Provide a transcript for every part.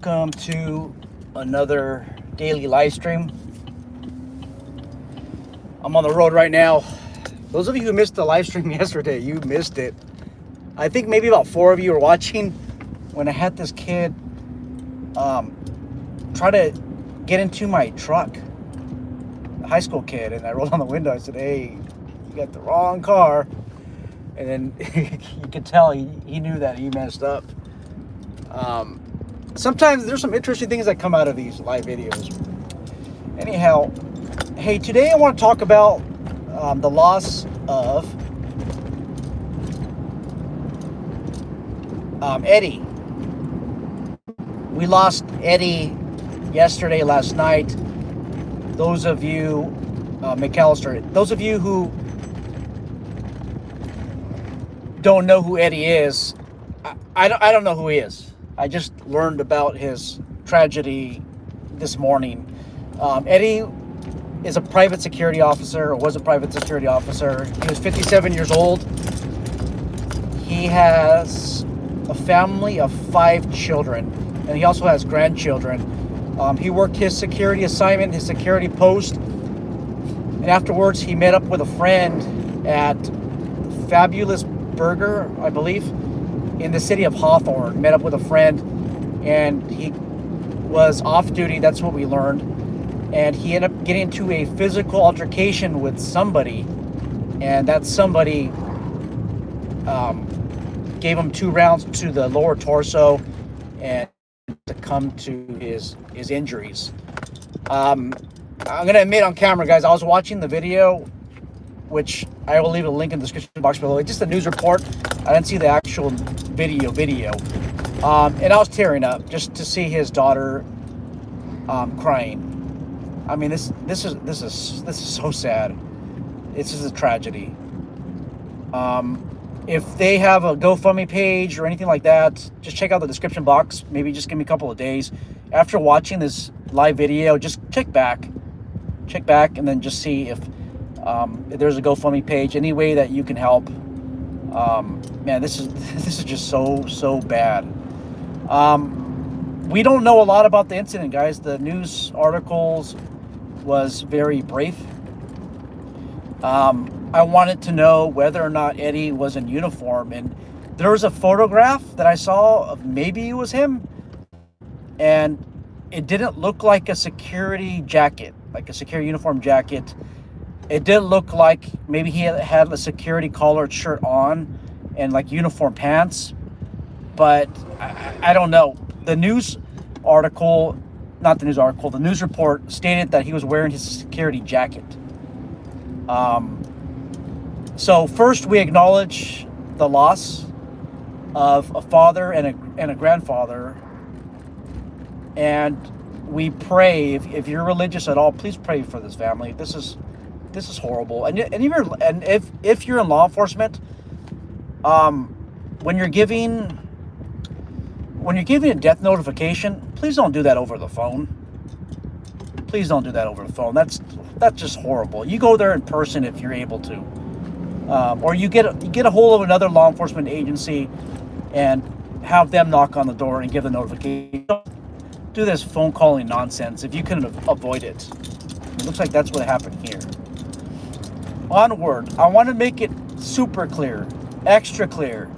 Welcome to another daily live stream. I'm on the road right now. Those of you who missed the live stream yesterday, you missed it. I think maybe about 4 of you were watching when I had this kid try to get into my truck, a high school kid, and I rolled on the window. I said, "Hey, you got the wrong car." And then you could tell he knew that he messed up. Sometimes there's some interesting things that come out of these live videos. Anyhow, hey, today I want to talk about the loss of Eddie. We lost Eddie yesterday, last night. Those of you, McAllister, those of you who don't know who Eddie is, I don't know who he is. I just learned about his tragedy this morning. Eddie is a private security officer, or was a private security officer. He was 57 years old. He has a family of 5 children, and he also has grandchildren. He worked his security assignment, his security post, and afterwards he met up with a friend at Fabulous Burger, I believe, in the city of Hawthorne. Met up with a friend, and he was off duty. That's what we learned. And he ended up getting into a physical altercation with somebody, and that somebody gave him 2 rounds to the lower torso and succumbed to his injuries. I'm gonna admit on camera, guys, I was watching the video, which I will leave a link in the description box below. It's just a news report. I didn't see the actual video. And I was tearing up just to see his daughter crying. I mean, this is so sad. This is a tragedy. If they have a GoFundMe page or anything like that, just check out the description box. Maybe just give me a couple of days. After watching this live video, just check back, and then just see if there's a GoFundMe page, any way that you can help. Man, this is just so bad. We don't know a lot about the incident, guys. The news articles was very brief. I wanted to know whether or not Eddie was in uniform, and there was a photograph that I saw of maybe it was him, and it didn't look like a security jacket, like a security uniform jacket. It did look like maybe he had a security collared shirt on and like uniform pants, but I don't know. The news report stated that he was wearing his security jacket. So first we acknowledge the loss of a father and a grandfather, and we pray, if you're religious at all, please pray for this family. This is horrible. And if you're in law enforcement, when you're giving a death notification, please don't do that over the phone. Please don't do that over the phone. That's just horrible. You go there in person if you're able to, or you get a hold of another law enforcement agency and have them knock on the door and give the notification. Don't do this phone calling nonsense if you can avoid it. It looks like that's what happened here. Onward, I want to make it super clear, extra clear,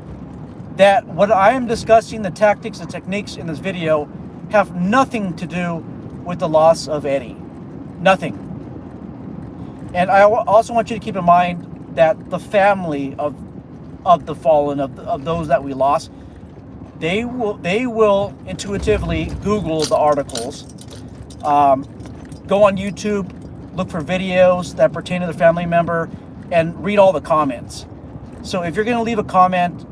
that what I am discussing, the tactics and techniques in this video, have nothing to do with the loss of Eddie. Nothing. And I also want you to keep in mind that the family of the fallen, of those that we lost, they will intuitively Google the articles, go on YouTube, look for videos that pertain to the family member, and read all the comments. So if you're going to leave a comment,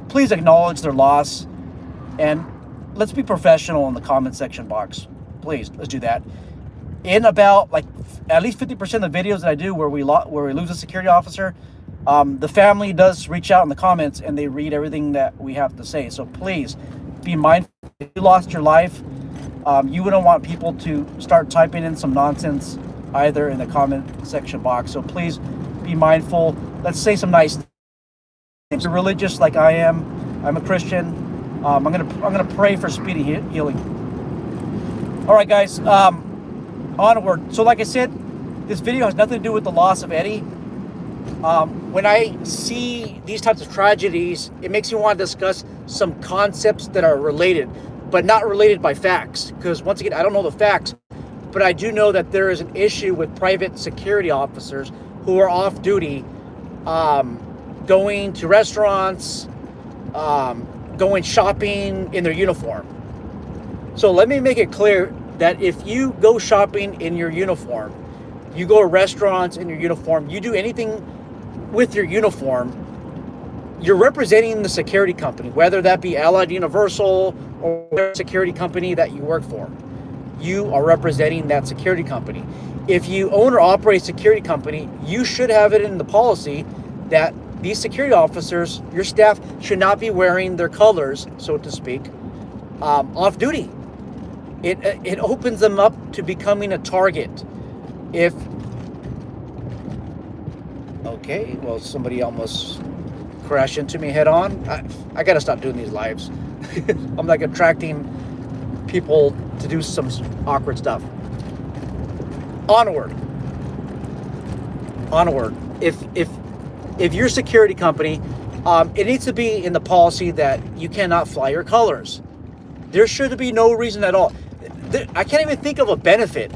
please acknowledge their loss, and let's be professional in the comment section box. Please, let's do that. In about at least 50% of the videos that I do where we lose a security officer, the family does reach out in the comments and they read everything that we have to say. So please be mindful. If you lost your life, you wouldn't want people to start typing in some nonsense either in the comment section box. So please be mindful. Let's say some nice things. If you're religious like I am, I'm a Christian, I'm gonna pray for speedy healing. All right, guys. Onward. So, like I said, this video has nothing to do with the loss of Eddie. When I see these types of tragedies, it makes me want to discuss some concepts that are related, but not related by facts. Because once again, I don't know the facts, but I do know that there is an issue with private security officers who are off duty, going to restaurants, going shopping in their uniform. So let me make it clear that if you go shopping in your uniform, you go to restaurants in your uniform, you do anything with your uniform, you're representing the security company, whether that be Allied Universal or whatever security company that you work for. You are representing that security company. If you own or operate a security company, you should have it in the policy that these security officers, your staff, should not be wearing their colors, so to speak, off duty. It opens them up to becoming a target. Okay, well, somebody almost crashed into me head on. I gotta stop doing these lives. I'm like attracting people to do some awkward stuff. Onward. If your security company, it needs to be in the policy that you cannot fly your colors. There should be no reason at all. I can't even think of a benefit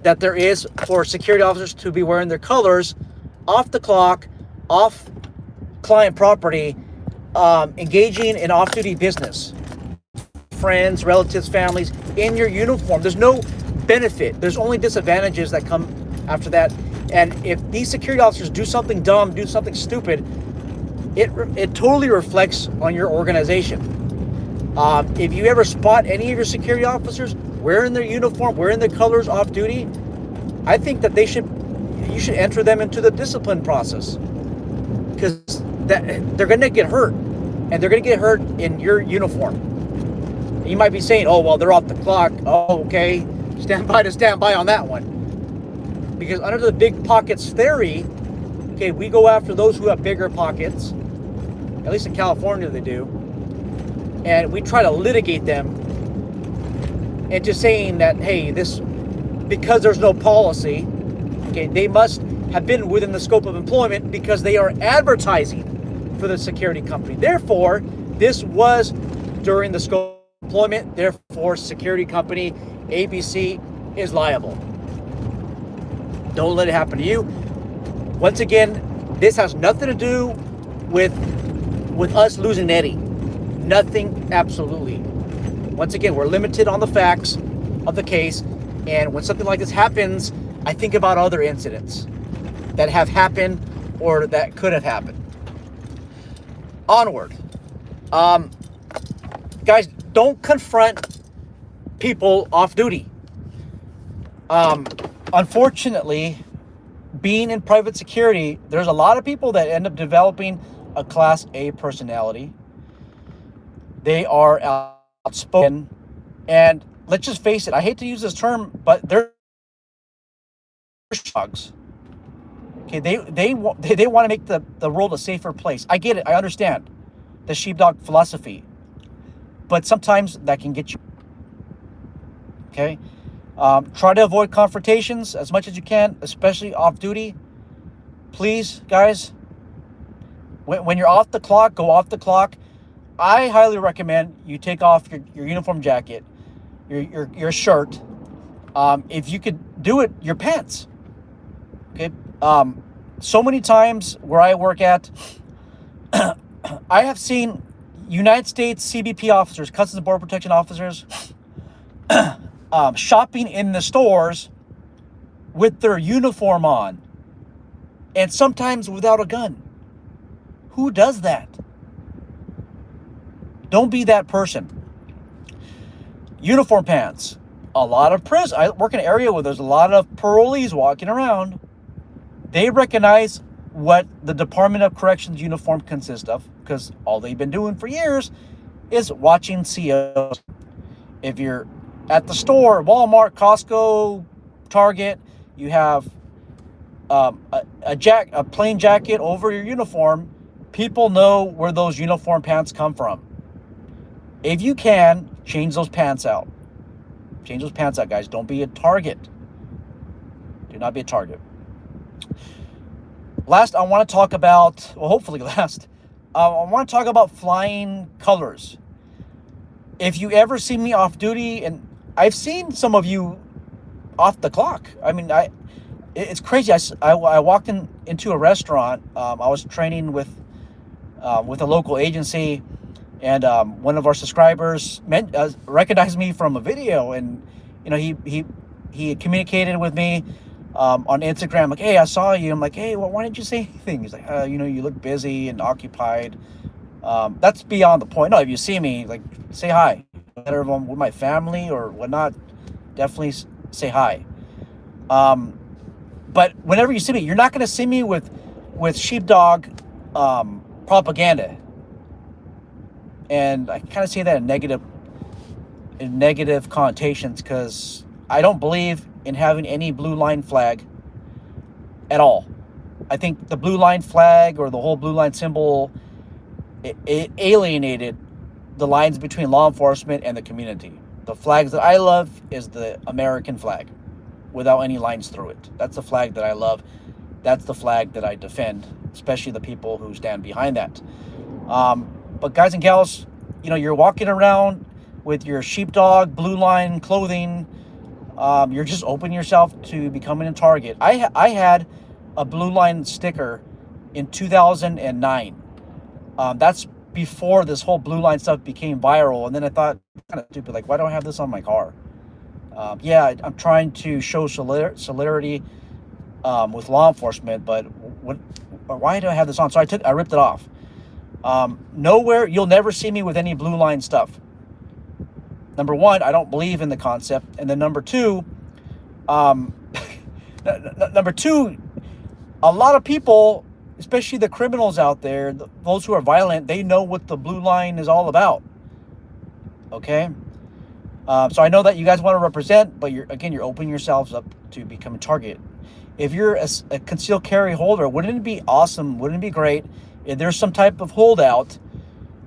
that there is for security officers to be wearing their colors off the clock, off client property, engaging in off-duty business. Friends, relatives, families, in your uniform. There's no benefit. There's only disadvantages that come after that. And if these security officers do something dumb, do something stupid, it totally reflects on your organization. If you ever spot any of your security officers wearing their uniform, wearing their colors off duty, I think that you should enter them into the discipline process, because they're going to get hurt, and they're going to get hurt in your uniform. You might be saying, "Oh, well, they're off the clock." Oh, okay, stand by on that one, because under the big pockets theory, okay, we go after those who have bigger pockets. At least in California, they do. And we try to litigate them into saying that, hey, because there's no policy, okay, they must have been within the scope of employment because they are advertising for the security company. Therefore, this was during the scope of employment. Therefore, security company ABC is liable. Don't let it happen to you. Once again, this has nothing to do with us losing Eddie. Nothing, absolutely. Once again, we're limited on the facts of the case, and when something like this happens, I think about other incidents that have happened or that could have happened. Onward. Guys, don't confront people off duty. Unfortunately, being in private security, there's a lot of people that end up developing a Class A personality. They are outspoken, and let's just face it, I hate to use this term, but they're dogs. Okay, they want to make the world a safer place. I get it. I understand the sheepdog philosophy, but sometimes that can get you. Okay, try to avoid confrontations as much as you can, especially off duty. Please, guys, when you're off the clock, go off the clock. I highly recommend you take off your uniform jacket, your shirt. If you could do it, your pants. Okay. So many times where I work at, I have seen United States CBP officers, Customs and Border Protection officers, shopping in the stores with their uniform on, and sometimes without a gun. Who does that? Don't be that person. Uniform pants. A lot of prisons. I work in an area where there's a lot of parolees walking around. They recognize what the Department of Corrections uniform consists of, because all they've been doing for years is watching COs. If you're at the store, Walmart, Costco, Target, you have a plain jacket over your uniform. People know where those uniform pants come from. If you can, change those pants out. Change those pants out, guys. Don't be a target. Do not be a target. Last, I want to talk about, well, hopefully last, I want to talk about flying colors. If you ever see me off duty, and I've seen some of you off the clock. I mean, it's crazy. I walked into a restaurant. I was training with a local agency, and one of our subscribers recognized me from a video, and he communicated with me on Instagram, like, hey, I saw you. I'm like, hey, well, why didn't you say anything? He's like, you look busy and occupied. That's beyond the point. No, if you see me, like, say hi. Whether I'm with my family or whatnot, definitely say hi. But whenever you see me, you're not going to see me with sheepdog propaganda. And I kind of say that in negative connotations, because I don't believe in having any blue line flag at all. I think the blue line flag, or the whole blue line symbol, it alienated the lines between law enforcement and the community. The flags that I love is the American flag without any lines through it. That's the flag that I love. That's the flag that I defend, especially the people who stand behind that. But guys and gals, you're walking around with your sheepdog blue line clothing. You're just opening yourself to becoming a target. I had a blue line sticker in 2009. That's before this whole blue line stuff became viral. And then I thought, kind of stupid, like, why don't I have this on my car? Yeah, I'm trying to show solidarity with law enforcement, but why do I have this on? So I ripped it off. Nowhere, you'll never see me with any blue line stuff. Number one, I don't believe in the concept. And then number two, a lot of people, especially the criminals out there, those who are violent, they know what the blue line is all about. Okay? So I know that you guys want to represent, but you're opening yourselves up to become a target. If you're a concealed carry holder, wouldn't it be awesome? Wouldn't it be great if there's some type of holdout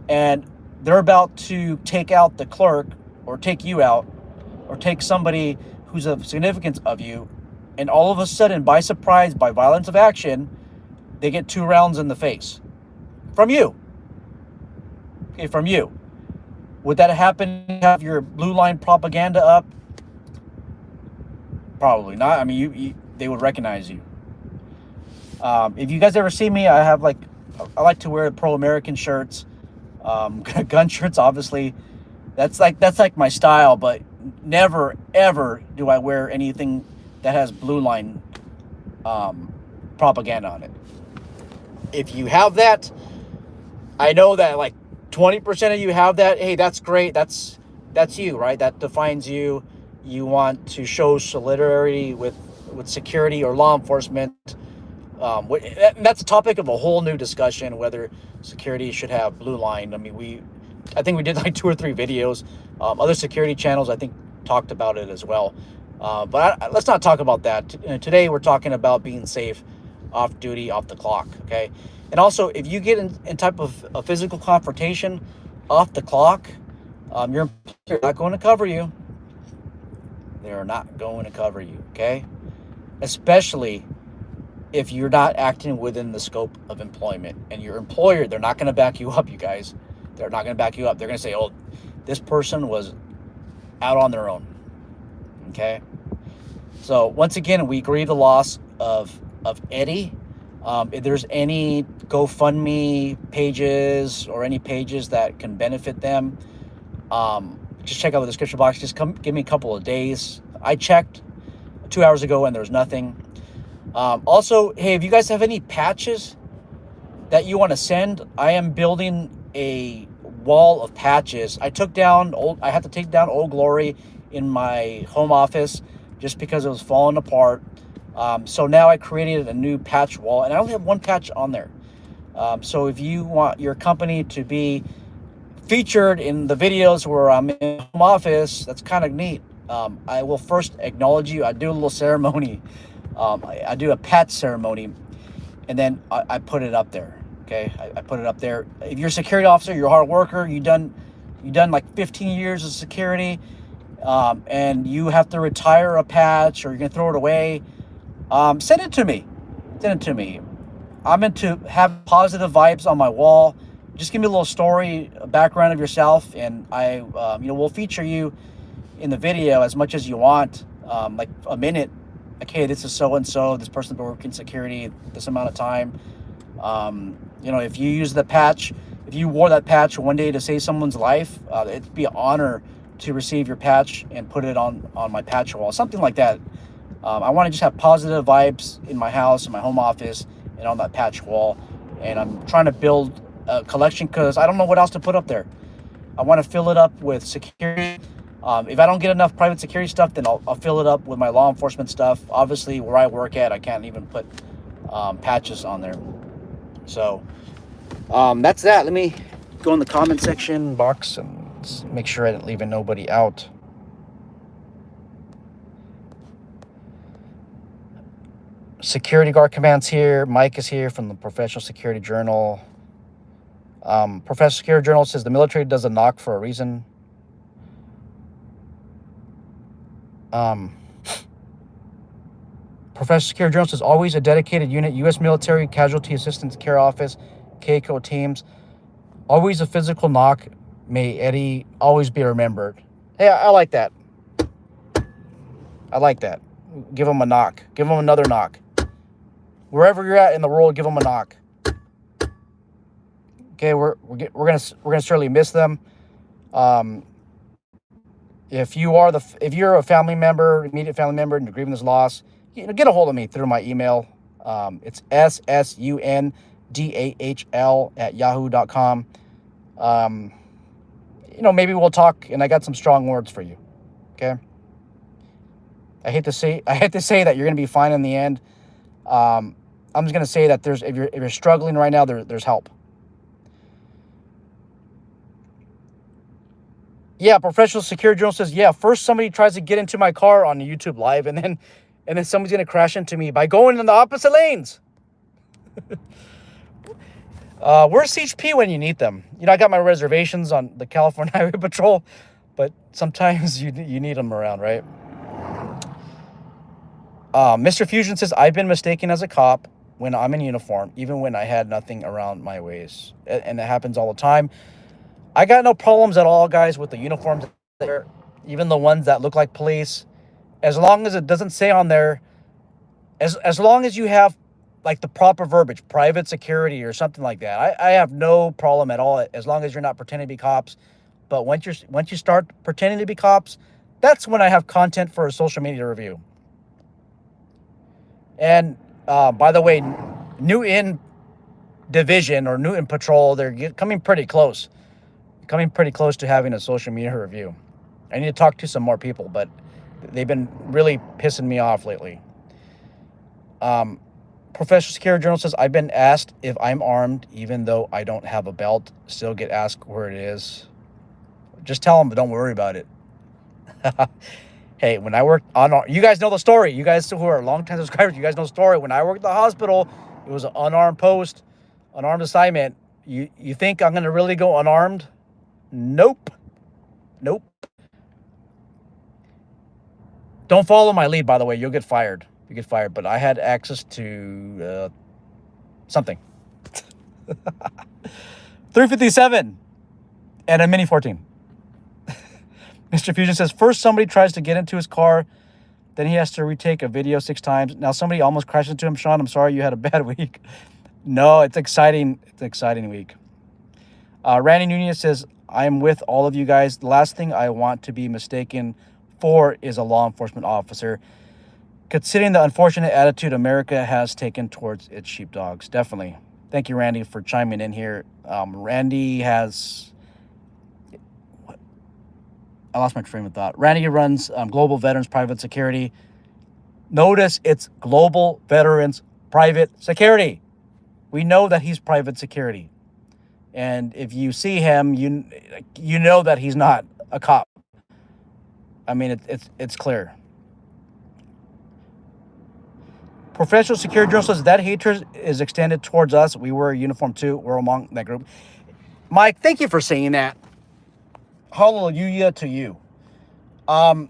and they're about to take out the clerk, or take you out, or take somebody who's of significance of you, and all of a sudden, by surprise, by violence of action, they get 2 rounds in the face from you. Okay, from you. Would that happen? Have your blue line propaganda up? Probably not. I mean, they would recognize you. If you guys ever see me, I like to wear pro-American shirts, gun shirts, obviously. That's like my style, but never ever do I wear anything that has blue line propaganda on it. If you have that, I know that like 20% of you have that. Hey, that's great. That's you, right? That defines you. You want to show solidarity with security or law enforcement. That's a topic of a whole new discussion, whether security should have blue line. I mean, I think we did like 2 or 3 videos. Other security channels, I think, talked about it as well. But let's not talk about that. Today, we're talking about being safe off duty, off the clock, okay? And also, if you get in type of a physical confrontation off the clock, your employer not going to cover you. They're not going to cover you, okay? Especially if you're not acting within the scope of employment. And your employer, they're not going to back you up, you guys. They're not going to back you up. They're going to say, oh, this person was out on their own. Okay? So, once again, we grieve the loss of Eddie. If there's any GoFundMe pages or any pages that can benefit them, just check out the description box. Just give me a couple of days. I checked 2 hours ago and there was nothing. Also, hey, if you guys have any patches that you want to send, I am building a wall of patches. I had to take down Old Glory in my home office just because it was falling apart. So now I created a new patch wall, and I only have 1 patch on there. So if you want your company to be featured in the videos where I'm in the home office, that's kind of neat. I will first acknowledge you. I do a little ceremony. I do a patch ceremony, and then I put it up there. Okay, I put it up there. If you're a security officer, you're a hard worker, you've done you've done like 15 years of security, and you have to retire a patch or you're going to throw it away, send it to me. Send it to me. I'm into have positive vibes on my wall. Just give me a little story, a background of yourself, and we'll feature you in the video as much as you want, like a minute. Okay, this is so and so. This person's been working security this amount of time. If you use the patch, if you wore that patch one day to save someone's life, it'd be an honor to receive your patch and put it on my patch wall, something like that. I want to just have positive vibes in my house, in my home office, and on that patch wall. And I'm trying to build a collection because I don't know what else to put up there. I want to fill it up with security. If I don't get enough private security stuff, then I'll fill it up with my law enforcement stuff. Obviously, where I work at, I can't even put patches on there. So that's that. Let me go in the comment section box and make sure I didn't leave nobody out. Security guard commands here. Mike is here from the Professional Security Journal. Professional Security Journal says the military does a knock for a reason. Professional Security Journal says always a dedicated unit. U.S. Military Casualty Assistance Care Office, KCO teams. Always a physical knock. May Eddie always be remembered. Hey, I like that. I like that. Give him a knock. Give him another knock. Wherever you're at in the world, give them a knock. Okay, we're gonna certainly miss them. If you're a family member, immediate family member, and you're grieving this loss, get a hold of me through my email. It's ssundahL@yahoo.com. Maybe we'll talk, and I got some strong words for you. Okay. I hate to say that you're gonna be fine in the end. I'm just gonna say that if you're struggling right now, there's help. Yeah, Professional Security Journal says, yeah, first somebody tries to get into my car on YouTube Live, and then somebody's gonna crash into me by going in the opposite lanes. Where's CHP when you need them? I got my reservations on the California Highway Patrol, but sometimes you need them around, right? Mr. Fusion says, I've been mistaken as a cop when I'm in uniform, even when I had nothing around my waist. And it happens all the time. I got no problems at all, guys, with the uniforms there, even the ones that look like police. As long as it doesn't say on there, as long as you have like the proper verbiage, private security or something like that, I have no problem at all, as long as you're not pretending to be cops. But once you start pretending to be cops, that's when I have content for a social media review. And by the way, Newton Division or Newton Patrol, they're coming pretty close. Coming pretty close to having a social media review. I need to talk to some more people, but they've been really pissing me off lately. Professional Security Journal says, I've been asked if I'm armed, even though I don't have a belt. Still get asked where it is. Just tell them, but don't worry about it. Hey, when I worked on, you guys know the story. You guys who are longtime subscribers, you guys know the story. When I worked at the hospital, it was an unarmed post, unarmed assignment. You think I'm going to really go unarmed? Nope. Don't follow my lead, by the way. You'll get fired. But I had access to something. 357 and a Mini 14. Mr. Fusion says, first somebody tries to get into his car, then he has to retake a video 6 times. Now somebody almost crashed into him. Sean, I'm sorry you had a bad week. No, it's exciting. It's an exciting week. Randy Nunez says, I'm with all of you guys. The last thing I want to be mistaken for is a law enforcement officer, considering the unfortunate attitude America has taken towards its sheepdogs. Definitely. Thank you, Randy, for chiming in here. Randy has... I lost my train of thought. Randy runs Global Veterans Private Security. Notice it's Global Veterans Private Security. We know that he's private security. And if you see him, you know that he's not a cop. I mean, it's clear. Professional Security Journal says that hatred is extended towards us. We wear a uniform too. We're among that group. Mike, thank you for saying that. hallelujah to you. Um,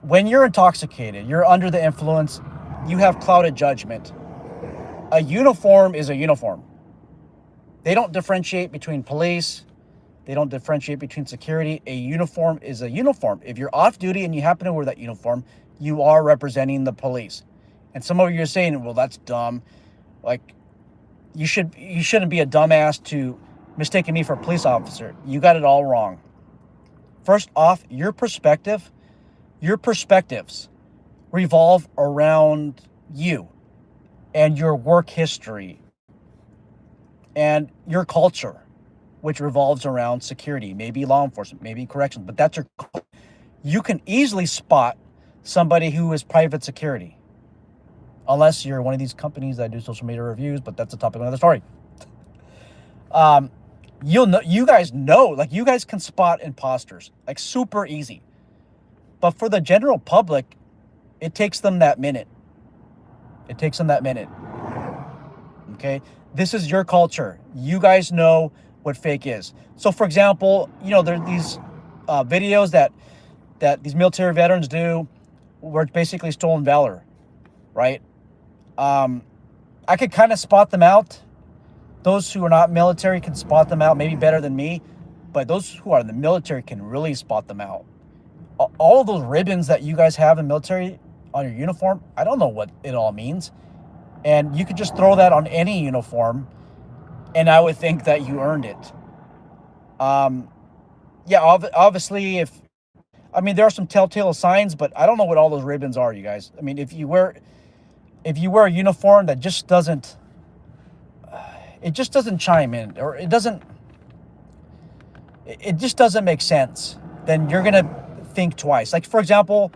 when you're intoxicated, you're under the influence, you have clouded judgment. A uniform is a uniform. They don't differentiate between police. They don't differentiate between security. A uniform is a uniform. If you're off duty and you happen to wear that uniform, you are representing the police. And some of you are saying, well, that's dumb. Like, you shouldn't be a dumbass to mistaking me for a police officer. You got it all wrong. First off, your perspectives revolve around you and your work history and your culture, which revolves around security, maybe law enforcement, maybe corrections, but that's your. You can easily spot somebody who is private security, unless you're one of these companies that do social media reviews, but that's a topic of another story. You guys know, like, you guys can spot imposters, like, super easy. But for the general public, it takes them that minute. Okay? This is your culture. You guys know what fake is. So, for example, there are these videos that these military veterans do where it's basically stolen valor, right? I could kind of spot them out. Those who are not military can spot them out maybe better than me, but those who are in the military can really spot them out. All of those ribbons that you guys have in military on your uniform, I don't know what it all means. And you could just throw that on any uniform, and I would think that you earned it. Yeah, obviously, there are some telltale signs, but I don't know what all those ribbons are, you guys. I mean, if you wear a uniform that just doesn't chime in, or it just doesn't make sense, then you're gonna think twice. Like, for example,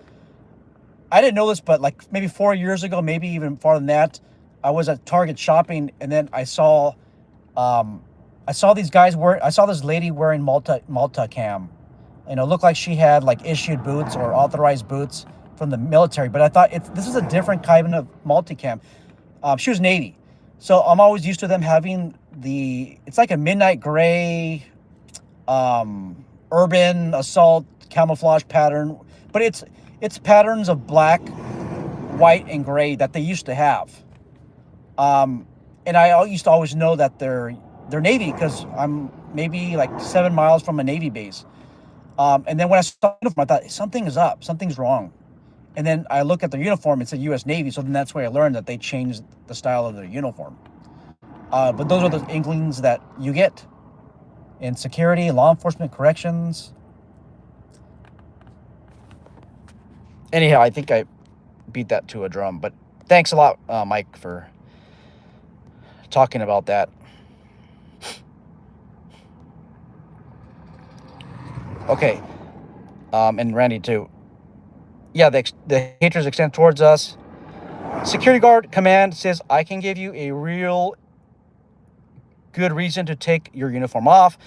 I didn't know this, but like maybe 4 years ago, maybe even farther than that, I was at Target shopping, and then I saw these guys I saw this lady wearing Malta cam. Looked like she had like issued boots or authorized boots from the military, but I thought this is a different kind of multicam. She was Navy. So I'm always used to them having it's like a midnight gray, urban assault camouflage pattern, but it's patterns of black, white, and gray that they used to have. And I used to always know that they're Navy because I'm maybe like 7 miles from a Navy base. And then when I saw the uniform, I thought something is up, something's wrong. And then I look at their uniform, it's a U.S. Navy, so then that's where I learned that they changed the style of their uniform. But those are the inklings that you get in security, law enforcement, corrections. Anyhow, I think I beat that to a drum, but thanks a lot, Mike, for talking about that. Okay, and Randy too. Yeah, the haters extend towards us. Security guard command says, I can give you a real good reason to take your uniform off.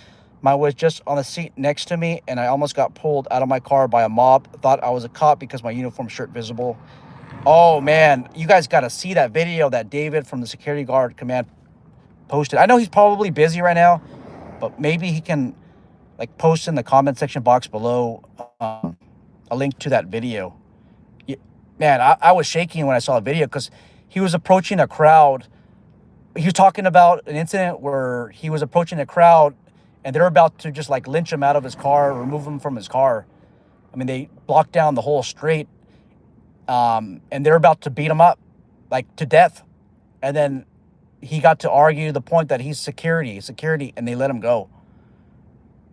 Mine was just on the seat next to me, and I almost got pulled out of my car by a mob. Thought I was a cop because my uniform shirt visible. Oh, man, you guys got to see that video that David from the security guard command posted. I know he's probably busy right now, but maybe he can post in the comment section box below a link to that video. Man, I was shaking when I saw the video because he was approaching a crowd. He was talking about an incident where he was approaching a crowd and they're about to just lynch him out of his car, remove him from his car. I mean, they blocked down the whole street, and they're about to beat him up to death. And then he got to argue the point that he's security, and they let him go.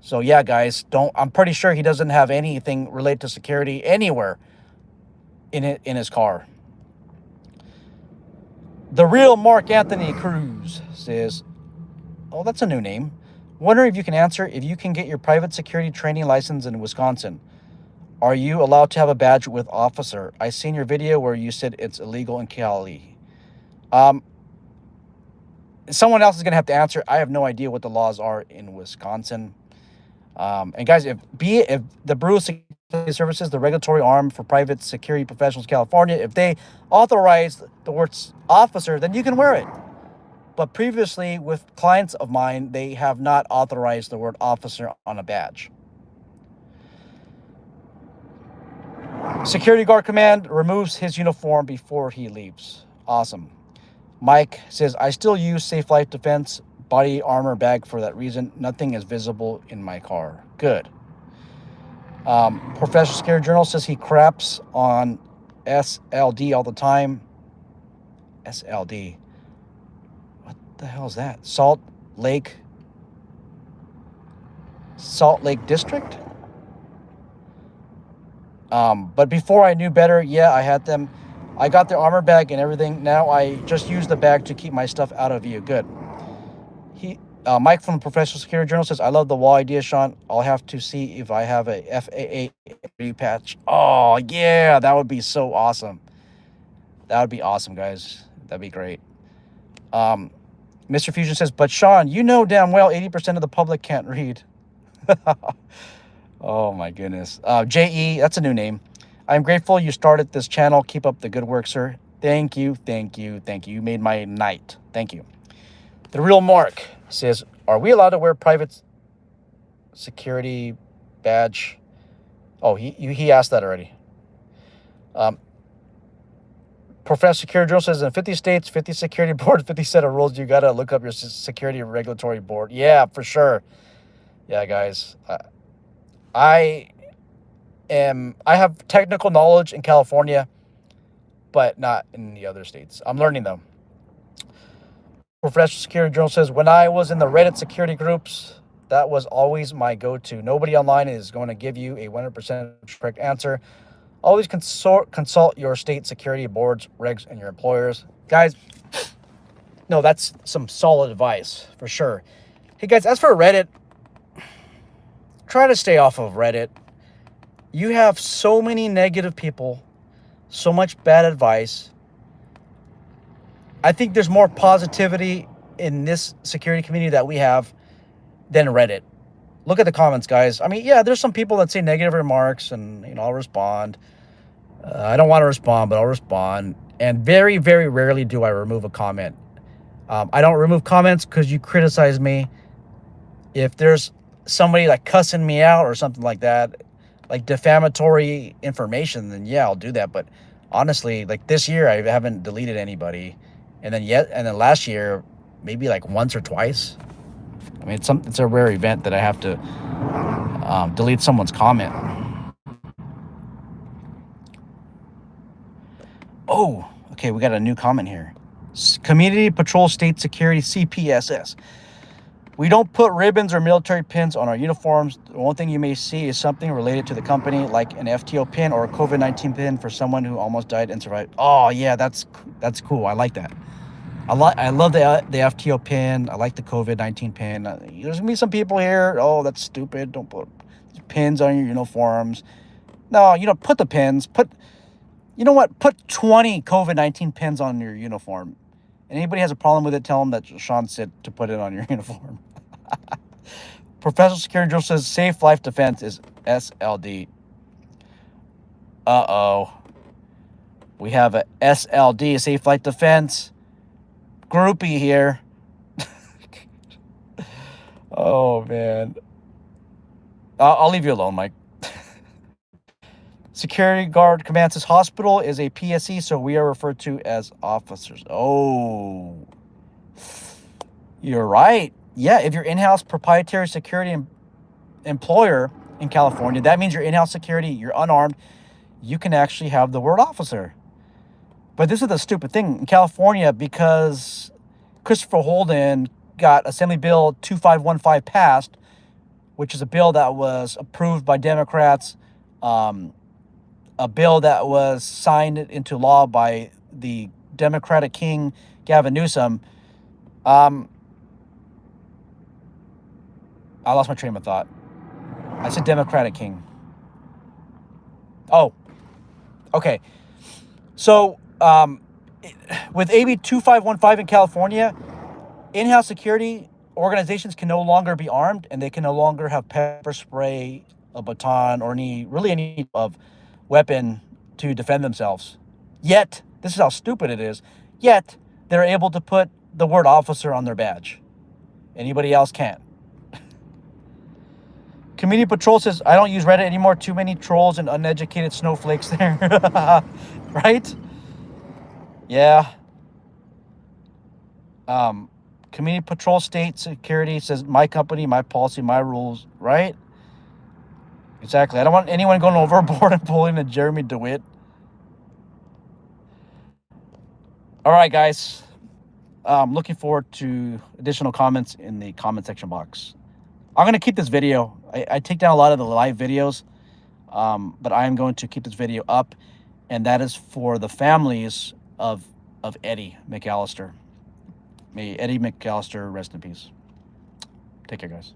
So yeah, guys, I'm pretty sure he doesn't have anything related to security anywhere in his car. The real Mark Anthony Cruz says, oh, that's a new name. Wondering if you can answer if you can get your private security training license in Wisconsin. Are you allowed to have a badge with officer? I seen your video where you said it's illegal in Cali. Someone else is going to have to answer. I have no idea what the laws are in Wisconsin. And guys, if the Bureau of Security Services, the regulatory arm for private security professionals in California, if they authorize the word officer, then you can wear it. But previously, with clients of mine, they have not authorized the word officer on a badge. Security guard command removes his uniform before he leaves. Awesome. Mike says, I still use Safe Life Defense body armor bag for that reason. Nothing is visible in my car. Good. Professional Security Journal says he craps on SLD all the time. SLD. What the hell is that? Salt Lake District? But before I knew better, yeah, I had them. I got the armor bag and everything. Now I just use the bag to keep my stuff out of view. Good. Mike from the Professional Security Journal says, I love the wall idea, Sean. I'll have to see if I have a FAA patch. Oh, yeah, that would be so awesome. That would be awesome, guys. That'd be great. Mr. Fusion says, but Sean, you know damn well 80% of the public can't read. Oh, my goodness. J.E., that's a new name. I'm grateful you started this channel. Keep up the good work, sir. Thank you, thank you, thank you. You made my night. Thank you. The Real Mark says, are we allowed to wear private security badge? Oh, he asked that already. Professional Security Journal says, in 50 states, 50 security boards, 50 set of rules, you got to look up your security regulatory board. Yeah, for sure. Yeah, guys. I have technical knowledge in California, but not in the other states. I'm learning, though. Professional Security Journal says, when I was in the Reddit security groups, that was always my go-to. Nobody online is going to give you a 100% correct answer. Always consult your state security boards, regs, and your employers. Guys, no, that's some solid advice for sure. Hey, guys, as for Reddit, try to stay off of Reddit. You have so many negative people, so much bad advice. I think there's more positivity in this security community that we have than Reddit. Look at the comments, guys. I mean, yeah, there's some people that say negative remarks, and I'll respond. I don't want to respond, but I'll respond. And very, very rarely do I remove a comment. I don't remove comments because you criticize me. If there's somebody like cussing me out or something like that, like defamatory information, then yeah, I'll do that. But honestly, like this year, I haven't deleted anybody. And then last year, maybe like once or twice. I mean, it's a rare event that I have to delete someone's comment. Oh, okay, we got a new comment here. Community Patrol State Security, CPSS. We don't put ribbons or military pins on our uniforms. The only thing you may see is something related to the company, like an FTO pin or a COVID-19 pin for someone who almost died and survived. Oh, yeah, that's cool. I like that. I love the FTO pin. I like the COVID-19 pin. There's going to be some people here, oh, that's stupid. Don't put pins on your uniforms. No, put the pins. You know what? Put 20 COVID-19 pins on your uniform. And anybody has a problem with it, tell them that Sean said to put it on your uniform. Professional Security Journal says Safe Life Defense is SLD. Uh-oh. We have a SLD, Safe Life Defense groupie here. Oh, man. I'll leave you alone, Mike. Security guard command says hospital is a PSE, so we are referred to as officers. Oh, you're right. Yeah, if you're in-house proprietary security employer in California, that means you're in-house security, you're unarmed, you can actually have the word officer. But this is the stupid thing in California, because Christopher Holden got Assembly Bill 2515 passed, which is a bill that was approved by Democrats, a bill that was signed into law by the Democratic King, Gavin Newsom. I lost my train of thought. I said Democratic King. Oh, okay. So with AB 2515 in California, in-house security organizations can no longer be armed, and they can no longer have pepper spray, a baton, or any of weapon to defend themselves. Yet, this is how stupid it is, yet they're able to put the word officer on their badge. Anybody else can't. Community Patrol says, I don't use Reddit anymore. Too many trolls and uneducated snowflakes there. Right? Yeah. Community Patrol State Security says, my company, my policy, my rules. Right? Exactly. I don't want anyone going overboard and pulling a Jeremy DeWitt. All right, guys. I'm looking forward to additional comments in the comment section box. I'm going to keep this video. I take down a lot of the live videos, but I am going to keep this video up, and that is for the families of Eddie McAllister. May Eddie McAllister rest in peace. Take care, guys.